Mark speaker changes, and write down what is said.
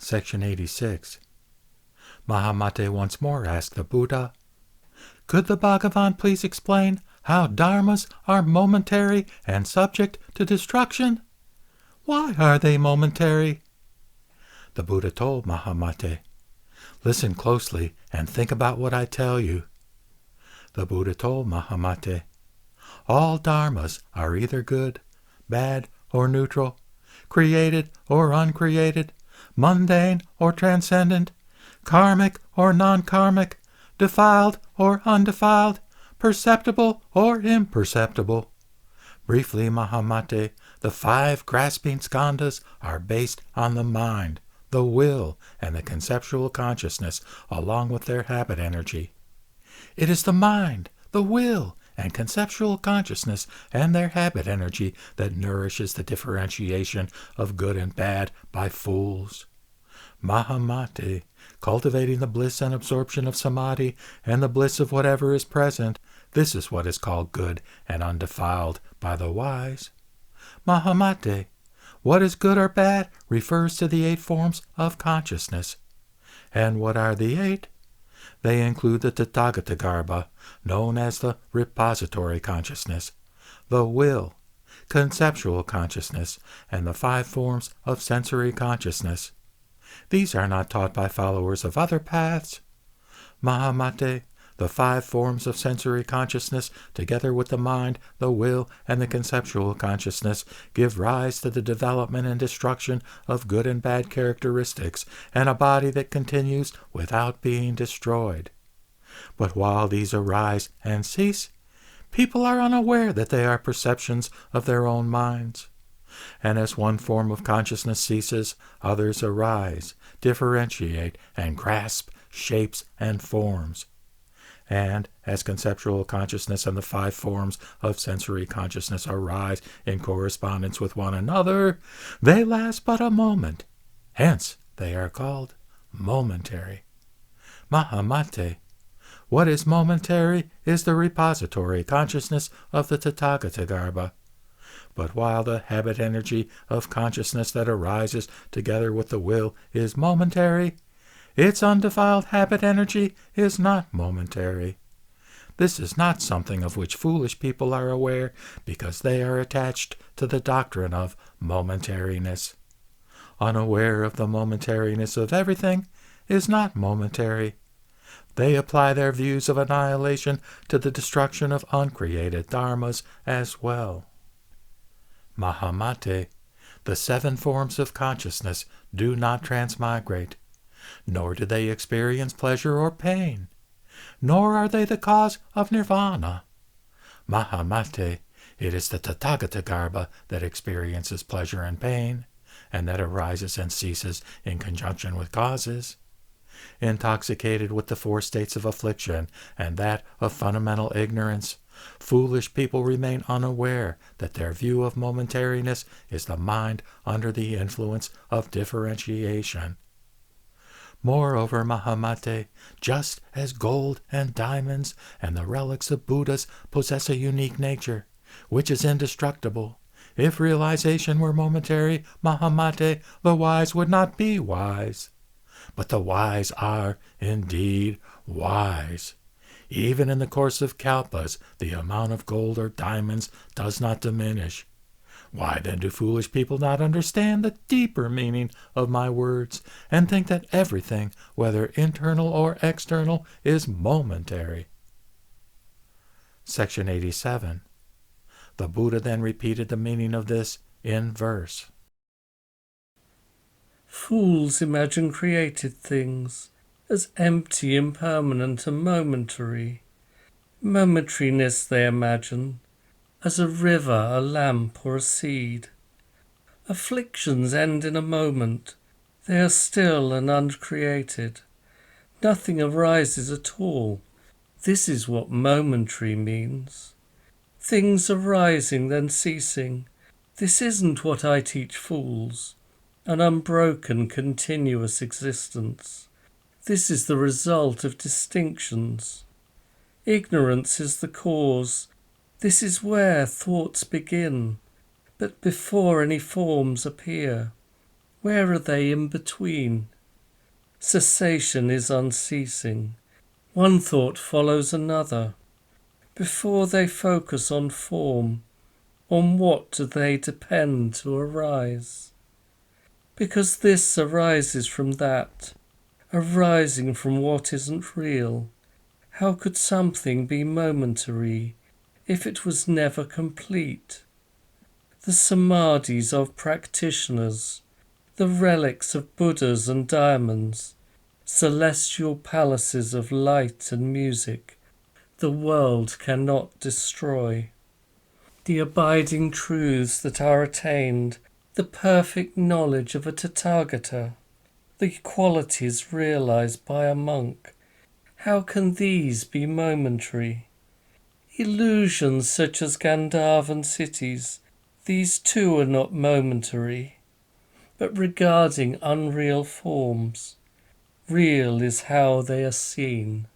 Speaker 1: Section 86. Mahamate once more asked the Buddha, "Could the Bhagavan please explain how dharmas are momentary and subject to destruction? Why are they momentary?" The Buddha told Mahamate, "Listen closely and think about what I tell you." The Buddha told Mahamate, "All dharmas are either good, bad, or neutral, created or uncreated, mundane or transcendent, karmic or non-karmic, defiled or undefiled, perceptible or imperceptible. Briefly, Mahamate, the 5 grasping skandhas are based on the mind, the will, and the conceptual consciousness, along with their habit energy. It is the mind, the will, and conceptual consciousness and their habit energy that nourishes the differentiation of good and bad by fools. Mahamate, cultivating the bliss and absorption of samadhi and the bliss of whatever is present, this is what is called good and undefiled by the wise. Mahamate, what is good or bad refers to the 8 forms of consciousness. And what are the 8? They include the Tathagatagarbha, known as the repository consciousness, the will, conceptual consciousness, and the 5 forms of sensory consciousness. These are not taught by followers of other paths. Mahamate, the 5 forms of sensory consciousness, together with the mind, the will, and the conceptual consciousness, give rise to the development and destruction of good and bad characteristics, and a body that continues without being destroyed. But while these arise and cease, people are unaware that they are perceptions of their own minds. And as one form of consciousness ceases, others arise, differentiate, and grasp shapes and forms. And as conceptual consciousness and the 5 forms of sensory consciousness arise in correspondence with one another, they last but a moment. Hence, they are called momentary. Mahamate, what is momentary is the repository consciousness of the Tathagatagarbha. But while the habit energy of consciousness that arises together with the will is momentary, its undefiled habit energy is not momentary. This is not something of which foolish people are aware, because they are attached to the doctrine of momentariness. Unaware of the momentariness of everything is not momentary. They apply their views of annihilation to the destruction of uncreated dharmas as well. Mahamate, the 7 forms of consciousness do not transmigrate, nor do they experience pleasure or pain, nor are they the cause of nirvana. Mahamate, it is the Tathagatagarbha that experiences pleasure and pain, and that arises and ceases in conjunction with causes. Intoxicated with the 4 states of affliction and that of fundamental ignorance, foolish people remain unaware that their view of momentariness is the mind under the influence of differentiation. Moreover, Mahamate, just as gold and diamonds and the relics of Buddhas possess a unique nature, which is indestructible, if realization were momentary, Mahamate, the wise would not be wise. But the wise are, indeed, wise. Even in the course of kalpas, the amount of gold or diamonds does not diminish. Why then do foolish people not understand the deeper meaning of my words, and think that everything, whether internal or external, is momentary? Section 87. The Buddha then repeated the meaning of this in verse.
Speaker 2: Fools imagine created things as empty, impermanent, and momentary. Momentariness they imagine as a river, a lamp, or a seed. Afflictions end in a moment. They are still and uncreated. Nothing arises at all. This is what momentary means. Things arising, then ceasing. This isn't what I teach fools. An unbroken, continuous existence. This is the result of distinctions. Ignorance is the cause. This is where thoughts begin, but before any forms appear. Where are they in between? Cessation is unceasing. One thought follows another. Before they focus on form, on what do they depend to arise? Because this arises from that, arising from what isn't real. How could something be momentary if it was never complete? The samadhis of practitioners, the relics of Buddhas and diamonds, celestial palaces of light and music, the world cannot destroy. The abiding truths that are attained, the perfect knowledge of a Tathagata, the qualities realized by a monk, how can these be momentary? Illusions such as Gandharvan cities, these too are not momentary, but regarding unreal forms. Real is how they are seen.